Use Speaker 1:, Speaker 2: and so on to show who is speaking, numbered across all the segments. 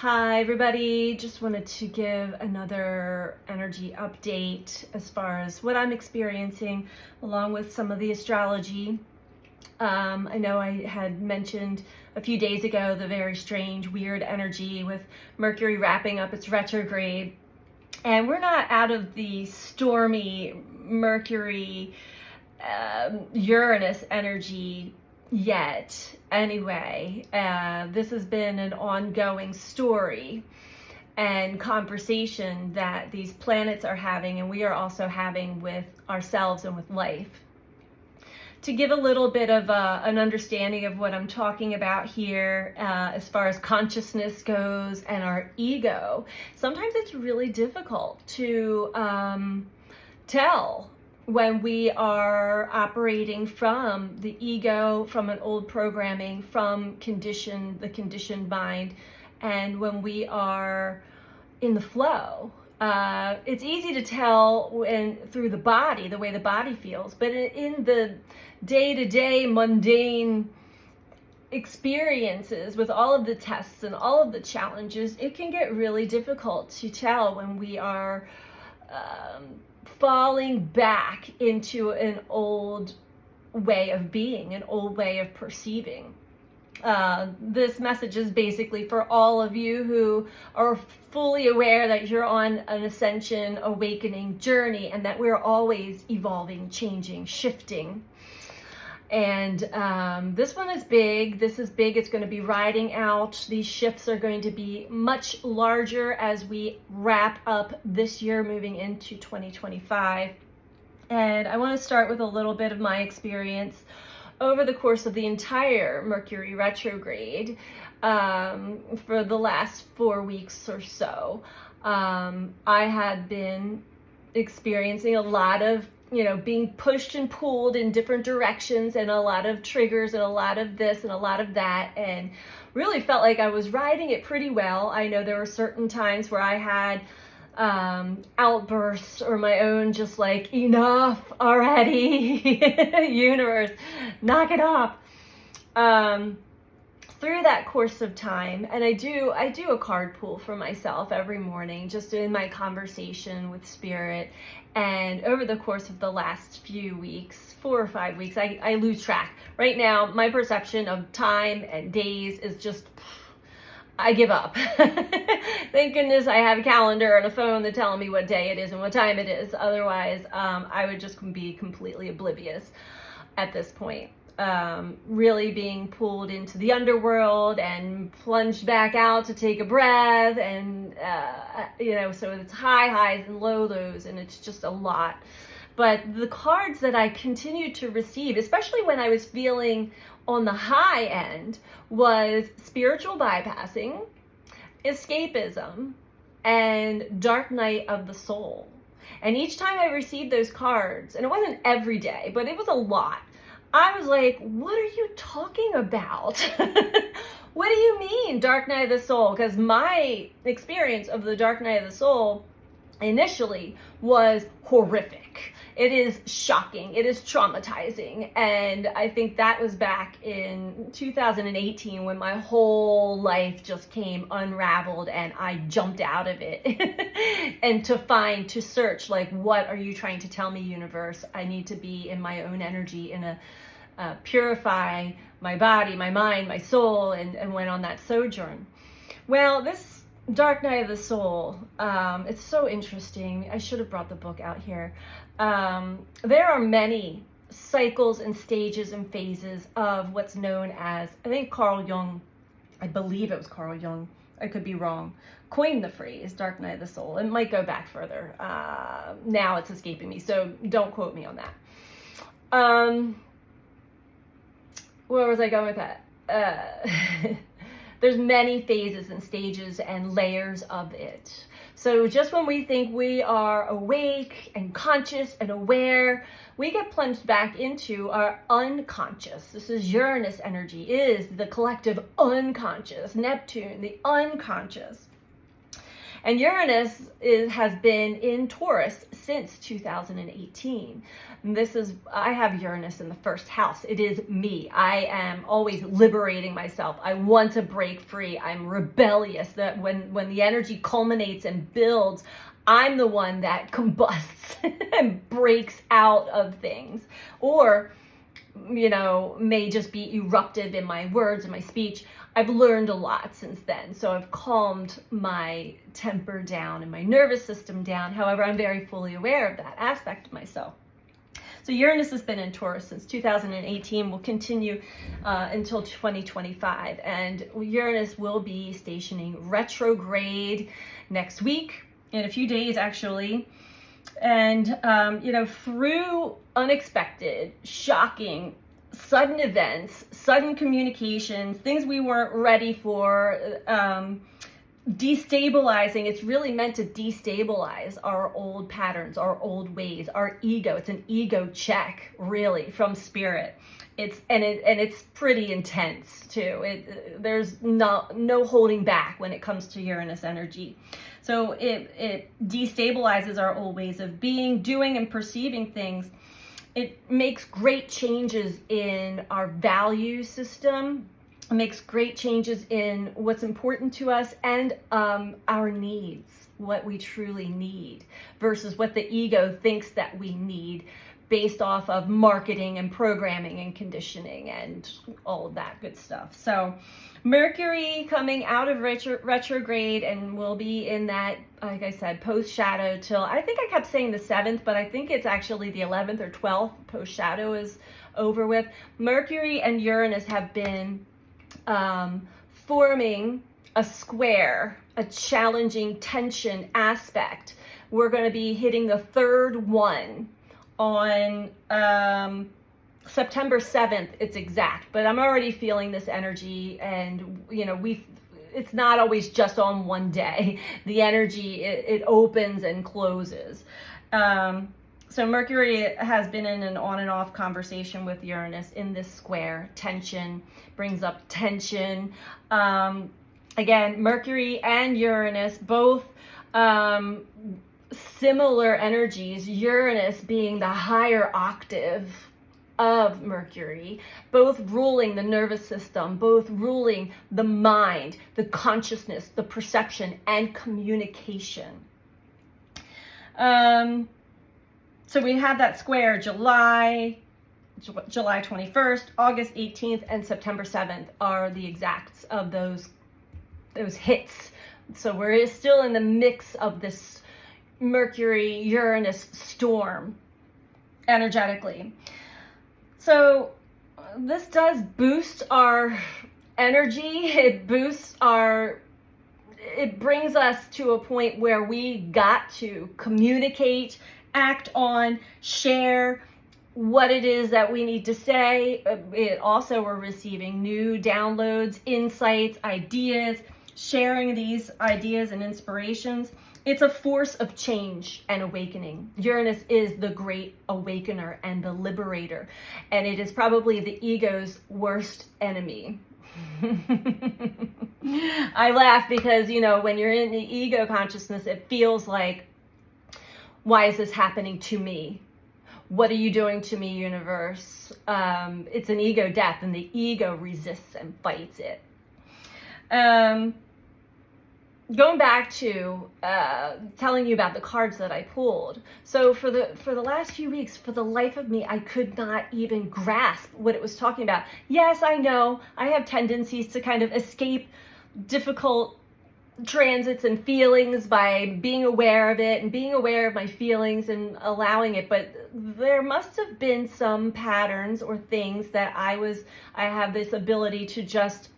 Speaker 1: Hi, everybody. Just wanted to give another energy update as far as what I'm experiencing, along with some of the astrology. I know I had mentioned a few days ago the very strange, weird energy with Mercury wrapping up its retrograde. And we're not out of the stormy Mercury Uranus energy yet. Anyway, this has been an ongoing story and conversation that these planets are having, and we are also having with ourselves and with life. To give a little bit of an understanding of what I'm talking about here, as far as consciousness goes and our ego, sometimes it's really difficult to tell when we are operating from the ego, from an old programming, from the conditioned mind, and when we are in the flow. It's easy to tell through the body, the way the body feels, but in the day-to-day mundane experiences with all of the tests and all of the challenges, it can get really difficult to tell when we are falling back into an old way of being, an old way of perceiving. This message is basically for all of you who are fully aware that you're on an ascension, awakening journey, and that we're always evolving, changing, shifting. And this one is big. This is big. It's going to be riding out. These shifts are going to be much larger as we wrap up this year, moving into 2025. And I want to start with a little bit of my experience over the course of the entire Mercury retrograde for the last 4 weeks or so. I had been experiencing a lot of being pushed and pulled in different directions, and a lot of triggers and a lot of this and a lot of that, and really felt like I was riding it pretty well. I know there were certain times where I had outbursts or my own just like, enough already, universe, knock it off. Through that course of time, and I do a card pull for myself every morning, just in my conversation with spirit. And over the course of the last few weeks, 4 or 5 weeks, I lose track. Right now, my perception of time and days is just, I give up. Thank goodness I have a calendar and a phone that tell me what day it is and what time it is. Otherwise, I would just be completely oblivious at this point. Really being pulled into the underworld and plunged back out to take a breath, and so it's high highs and low lows, and it's just a lot. But the cards that I continued to receive, especially when I was feeling on the high end, was spiritual bypassing, escapism, and dark night of the soul. And each time I received those cards, and it wasn't every day, but it was a lot, I was like, what are you talking about? What do you mean, Dark Night of the Soul? Because my experience of the Dark Night of the Soul initially was horrific. It is shocking. It is traumatizing. And I think that was back in 2018 when my whole life just came unraveled and I jumped out of it. And to search, like, what are you trying to tell me, universe? I need to be in my own energy, purify my body, my mind, my soul, and went on that sojourn. Well, this Dark Night of the Soul, it's so interesting. I should have brought the book out here. There are many cycles and stages and phases of what's known as, I think Carl Jung, I believe it was Carl Jung, I could be wrong, coined the phrase Dark Night of the Soul. It might go back further. Now it's escaping me, so don't quote me on that. Where was I going with that? There's many phases and stages and layers of it. So just when we think we are awake and conscious and aware, we get plunged back into our unconscious. This is Uranus energy, is the collective unconscious, Neptune, the unconscious. And Uranus has been in Taurus since 2018. And I have Uranus in the first house. It is me. I am always liberating myself. I want to break free. I'm rebellious. That when the energy culminates and builds, I'm the one that combusts and breaks out of things, or, may just be eruptive in my words and my speech. I've learned a lot since then. So I've calmed my temper down and my nervous system down. However, I'm very fully aware of that aspect of myself. So Uranus has been in Taurus since 2018, will continue until 2025. And Uranus will be stationing retrograde next week, in a few days actually. And, through unexpected, shocking, sudden events, sudden communications, things we weren't ready for, destabilizing. It's really meant to destabilize our old patterns, our old ways, our ego. It's an ego check, really, from spirit. It's pretty intense too. There's no holding back when it comes to Uranus energy. So it destabilizes our old ways of being, doing, and perceiving things. It makes great changes in our value system. It makes great changes in what's important to us and our needs, what we truly need, versus what the ego thinks that we need based off of marketing and programming and conditioning and all of that good stuff. So Mercury coming out of retrograde and will be in that, like I said, post shadow till, I think I kept saying the 7th, but I think it's actually the 11th or 12th. Post shadow is over with. Mercury and Uranus have been forming a square, a challenging tension aspect. We're going to be hitting the third one on September 7th, it's exact, but I'm already feeling this energy, and it's not always just on one day. The energy, it opens and closes. So Mercury has been in an on and off conversation with Uranus in this square. Tension brings up tension. Again, Mercury and Uranus, both similar energies, Uranus being the higher octave of Mercury, both ruling the nervous system, both ruling the mind, the consciousness, the perception, and communication. So we had that square July 21st, August 18th, and September 7th are the exacts of those hits. So we're still in the mix of this Mercury-Uranus storm energetically. So this does boost our energy. It brings us to a point where we got to communicate, act on, share what it is that we need to say. It also, we're receiving new downloads, insights, ideas, sharing these ideas and inspirations. It's a force of change and awakening. Uranus is the great awakener and the liberator, and it is probably the ego's worst enemy. I laugh because, when you're in the ego consciousness, it feels like, why is this happening to me? What are you doing to me, universe? It's an ego death, and the ego resists and fights it. Going back to telling you about the cards that I pulled. So for the last few weeks, for the life of me, I could not even grasp what it was talking about. Yes, I know I have tendencies to kind of escape difficult transits and feelings by being aware of it and being aware of my feelings and allowing it, but there must have been some patterns or things that I have this ability to just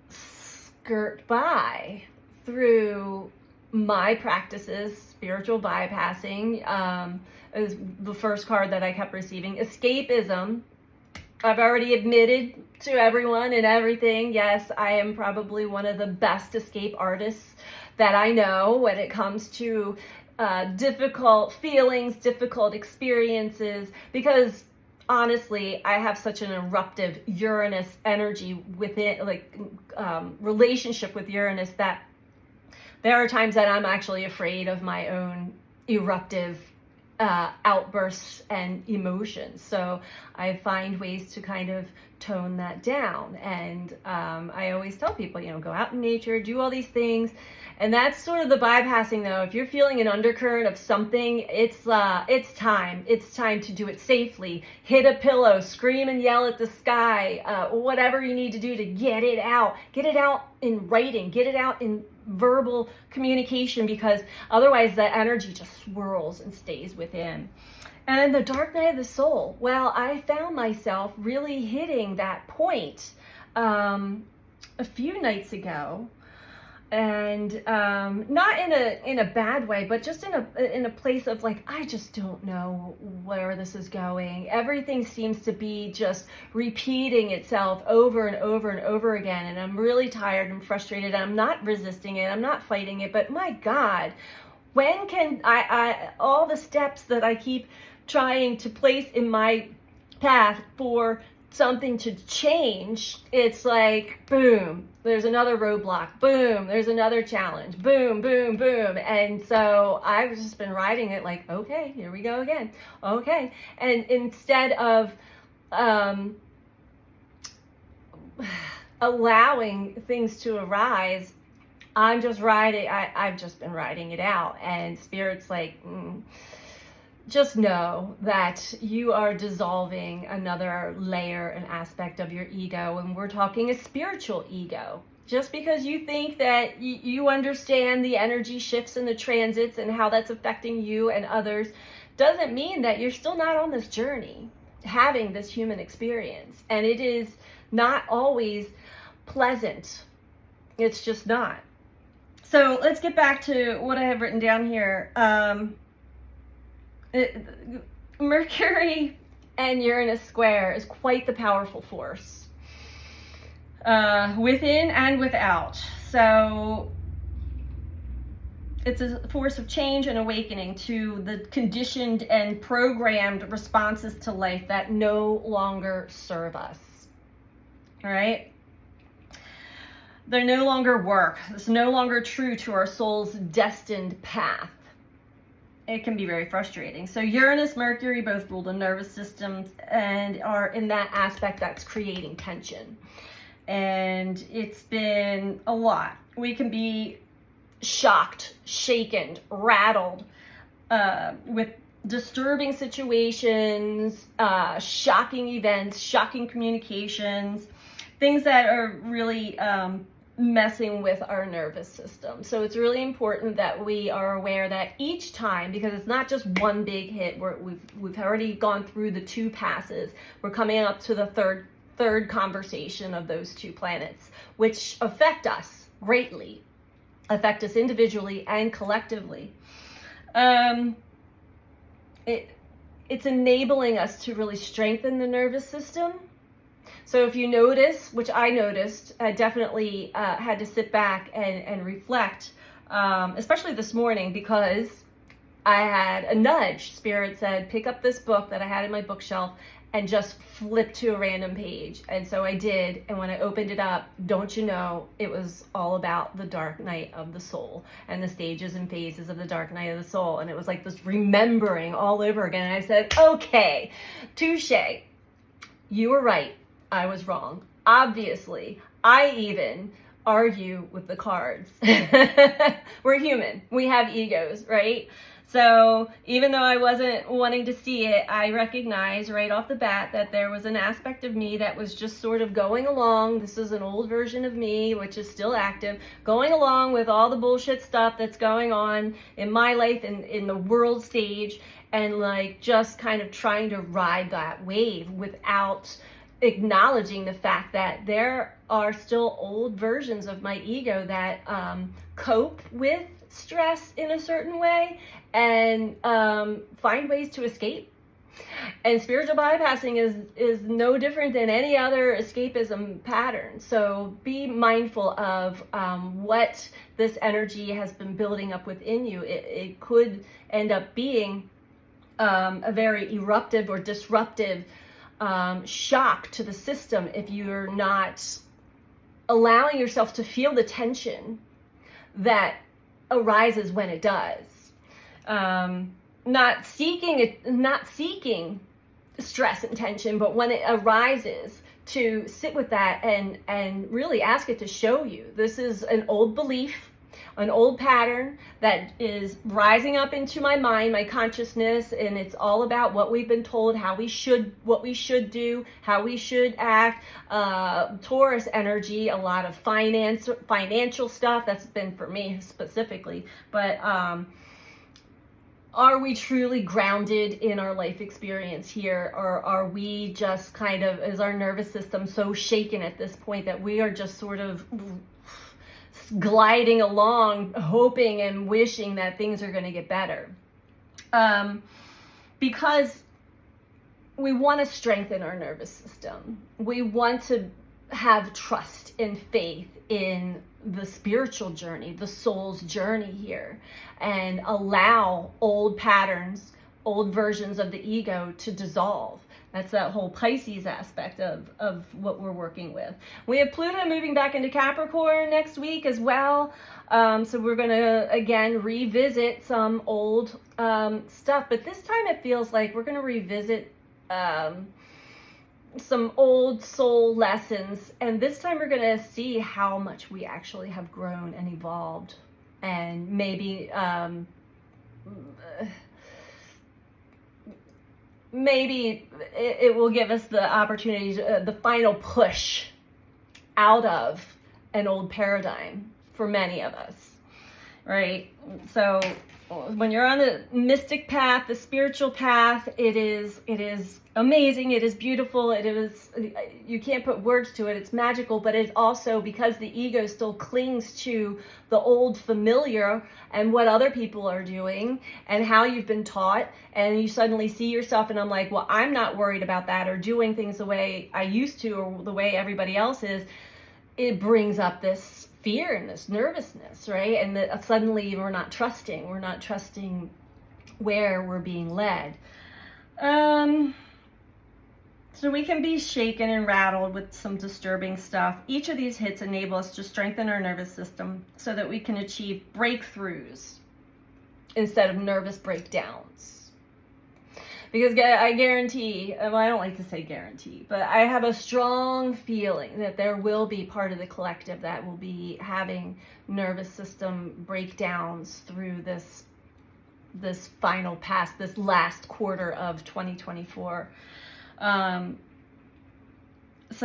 Speaker 1: skirt by through my practices. Spiritual bypassing is the first card that I kept receiving. Escapism. I've already admitted to everyone and everything, yes, I am probably one of the best escape artists that I know when it comes to difficult feelings, difficult experiences, because honestly, I have such an eruptive Uranus energy within, relationship with Uranus, that There are times that I'm actually afraid of my own eruptive outbursts and emotions. So I find ways to kind of tone that down. And I always tell people, go out in nature, do all these things. And that's sort of the bypassing, though. If you're feeling an undercurrent of something, it's time. It's time to do it safely. Hit a pillow, scream and yell at the sky, whatever you need to do to get it out. Get it out in writing. Get it out in verbal communication, because otherwise that energy just swirls and stays within. And then the dark night of the soul. Well, I found myself really hitting that point a few nights ago. And not in a bad way, but just in a place of like, I just don't know where this is going. Everything seems to be just repeating itself over and over and over again, and I'm really tired and frustrated. I'm not resisting it, I'm not fighting it, but my God, when can I all the steps that I keep trying to place in my path for something to change, it's like, boom, there's another roadblock, boom, there's another challenge, boom, boom, boom. And so I've just been riding it like, okay, here we go again, okay. And instead of allowing things to arise, I'm just riding, I've just been riding it out. And Spirit's like, just know that you are dissolving another layer and aspect of your ego, and we're talking a spiritual ego. Just because you think that you understand the energy shifts and the transits and how that's affecting you and others doesn't mean that you're still not on this journey, having this human experience. And it is not always pleasant. It's just not. So let's get back to what I have written down here. Mercury and Uranus square is quite the powerful force, within and without. So it's a force of change and awakening to the conditioned and programmed responses to life that no longer serve us. All right? They no longer work. It's no longer true to our soul's destined path. It can be very frustrating. So Uranus, Mercury both rule the nervous system and are in that aspect that's creating tension. And it's been a lot. We can be shocked, shaken, rattled with disturbing situations, shocking events, shocking communications, things that are really messing with our nervous system. So it's really important that we are aware that each time, because it's not just one big hit, we've already gone through the two passes. We're coming up to the third conversation of those two planets, which affect us greatly, affect us individually and collectively. It's enabling us to really strengthen the nervous system. So if you notice, which I noticed, I definitely had to sit back and reflect, especially this morning, because I had a nudge. Spirit said, pick up this book that I had in my bookshelf and just flip to a random page. And so I did. And when I opened it up, don't you know, it was all about the dark night of the soul and the stages and phases of the dark night of the soul. And it was like this remembering all over again. And I said, okay, touche. You were right. I was wrong. Obviously, I even argue with the cards. We're human. We have egos, right? So even though I wasn't wanting to see it, I recognized right off the bat that there was an aspect of me that was just sort of going along. This is an old version of me, which is still active, going along with all the bullshit stuff that's going on in my life and in the world stage, and like just kind of trying to ride that wave without acknowledging the fact that there are still old versions of my ego that cope with stress in a certain way and find ways to escape. And spiritual bypassing is no different than any other escapism pattern. So be mindful of what this energy has been building up within you. It could end up being a very eruptive or disruptive shock to the system if you're not allowing yourself to feel the tension that arises when it does. Not seeking stress and tension, but when it arises, to sit with that and really ask it to show you. This is an old belief, an old pattern that is rising up into my mind, my consciousness, and it's all about what we've been told, what we should do, how we should act. Taurus energy, a lot of financial stuff. That's been for me specifically, but are we truly grounded in our life experience here, or are we just kind of, is our nervous system so shaken at this point that we are just sort of gliding along, hoping and wishing that things are going to get better? Because we want to strengthen our nervous system. We want to have trust and faith in the spiritual journey, the soul's journey here, and allow old patterns, old versions of the ego to dissolve. That's that whole Pisces aspect of what we're working with. We have Pluto moving back into Capricorn next week as well. So we're going to, again, revisit some old stuff. But this time it feels like we're going to revisit some old soul lessons. And this time we're going to see how much we actually have grown and evolved. And maybe... maybe it will give us the opportunity to, the final push out of an old paradigm for many of us, right? So when you're on the mystic path, the spiritual path, it is amazing. It is beautiful. You can't put words to it. It's magical, but it's also, because the ego still clings to the old familiar and what other people are doing and how you've been taught, and you suddenly see yourself, and I'm like, well, I'm not worried about that, or doing things the way I used to, or the way everybody else is. It brings up this fear and this nervousness, right? And suddenly we're not trusting where we're being led. So we can be shaken and rattled with some disturbing stuff. Each of these hits enable us to strengthen our nervous system so that we can achieve breakthroughs instead of nervous breakdowns. Because I guarantee, well, I don't like to say guarantee, but I have a strong feeling that there will be part of the collective that will be having nervous system breakdowns through this final pass, this last quarter of 2024. So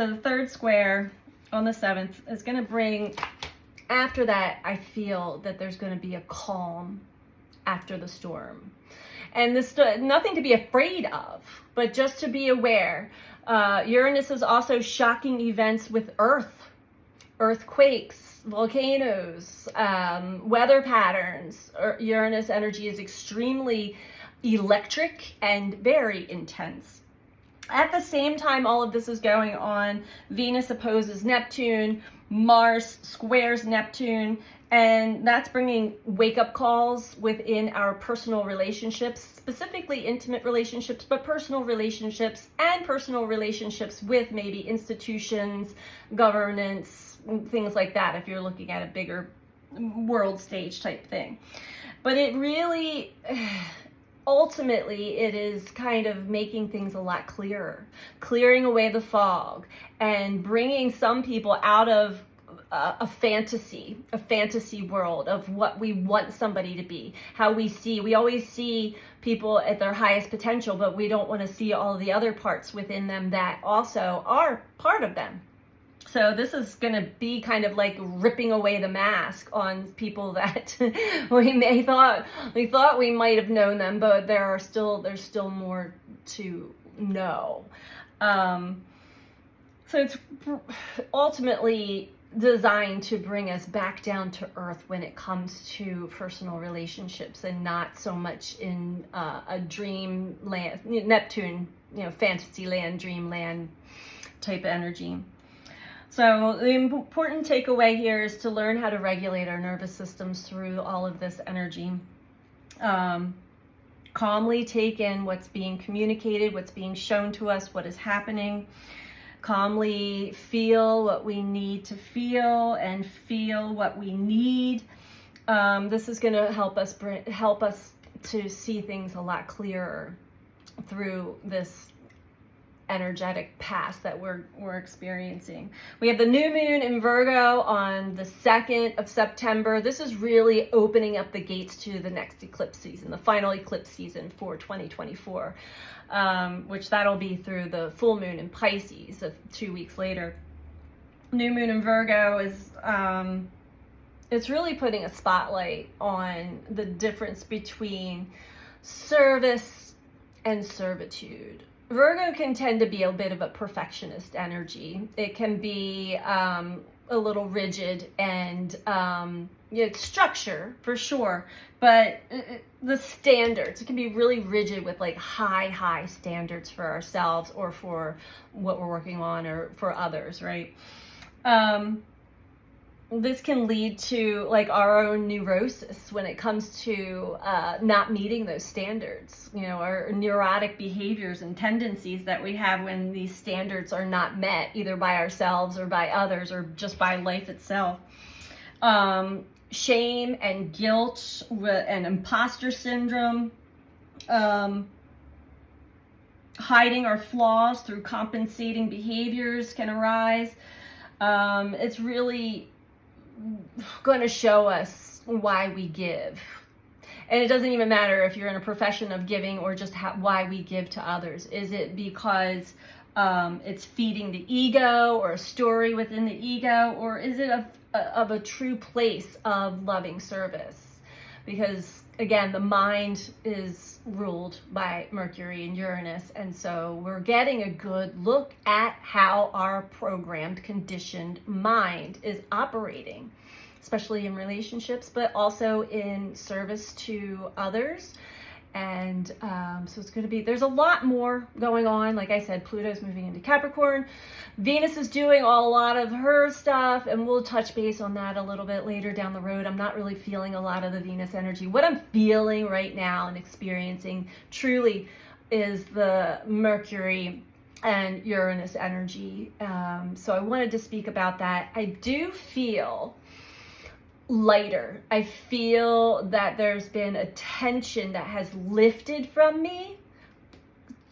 Speaker 1: the third square on the 7th is going to bring, after that, I feel that there's going to be a calm after the storm. And this, nothing to be afraid of, but just to be aware. Uranus is also shocking events with earthquakes, volcanoes, weather patterns. Uranus energy is extremely electric and very intense. At the same time all of this is going on, Venus opposes Neptune, Mars squares Neptune, and that's bringing wake-up calls within our personal relationships, specifically intimate relationships, but personal relationships and personal relationships with maybe institutions, governance, things like that, if you're looking at a bigger world stage type thing. But it really... ultimately, it is kind of making things a lot clearer, clearing away the fog, and bringing some people out of a fantasy world of what we want somebody to be, how we always see people at their highest potential, but we don't want to see all the other parts within them that also are part of them. So this is going to be kind of like ripping away the mask on people that we thought we might have known them, but there's still more to know. So it's ultimately designed to bring us back down to earth when it comes to personal relationships, and not so much in a dreamland, Neptune, fantasy land, dreamland type of energy. So the important takeaway here is to learn how to regulate our nervous systems through all of this energy. Calmly take in what's being communicated, what's being shown to us, what is happening. Calmly feel what we need to feel and feel what we need. This is going to help us to see things a lot clearer through this energetic past that we're experiencing. We have the new moon in Virgo on the 2nd of September. This is really opening up the gates to the next eclipse season, the final eclipse season for 2024, which that'll be through the full moon in Pisces 2 weeks later. New moon in Virgo is it's really putting a spotlight on the difference between service and servitude. Virgo can tend to be a bit of a perfectionist energy. It can be a little rigid and it's structure for sure, but the standards, it can be really rigid with like high standards for ourselves or for what we're working on or for others, right? This can lead to like our own neurosis when it comes to not meeting those standards, our neurotic behaviors and tendencies that we have when these standards are not met, either by ourselves or by others or just by life itself. Shame and guilt and imposter syndrome, hiding our flaws through compensating behaviors can arise. It's really going to show us why we give. And it doesn't even matter if you're in a profession of giving or just why we give to others. Is it because it's feeding the ego or a story within the ego, or is it of a true place of loving service? Because again, the mind is ruled by Mercury and Uranus, and so we're getting a good look at how our programmed, conditioned mind is operating, especially in relationships, but also in service to others. And so it's going to be, there's a lot more going on. Like I said, Pluto's moving into Capricorn. Venus is doing a lot of her stuff, and we'll touch base on that a little bit later down the road. I'm not really feeling a lot of the Venus energy. What I'm feeling right now and experiencing truly is the Mercury and Uranus energy. So I wanted to speak about that. I do feel lighter. I feel that there's been a tension that has lifted from me,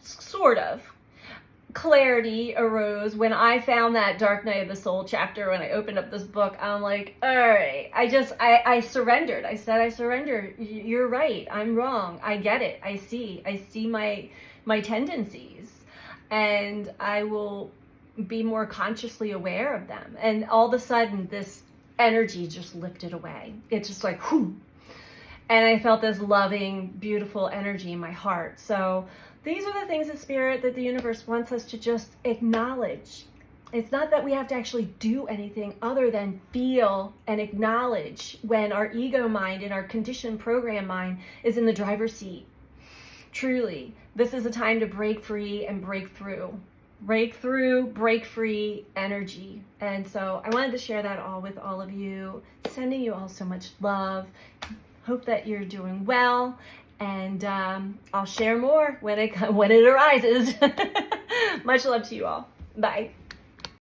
Speaker 1: sort of. Clarity arose when I found that Dark Night of the Soul chapter. When I opened up this book, I'm like, all right, I surrendered. I said, I surrender. You're right. I'm wrong. I get it. I see my tendencies, and I will be more consciously aware of them. And all of a sudden, this energy just lifted away. It's just like, whew. And I felt this loving, beautiful energy in my heart. So these are the things of spirit that the universe wants us to just acknowledge. It's not that we have to actually do anything other than feel and acknowledge when our ego mind and our conditioned program mind is in the driver's seat. Truly, this is a time to break free and break through. Break through, break free energy. And so I wanted to share that all with all of you, sending you all so much love. Hope that you're doing well, and I'll share more when it arises. Much love to you all. Bye.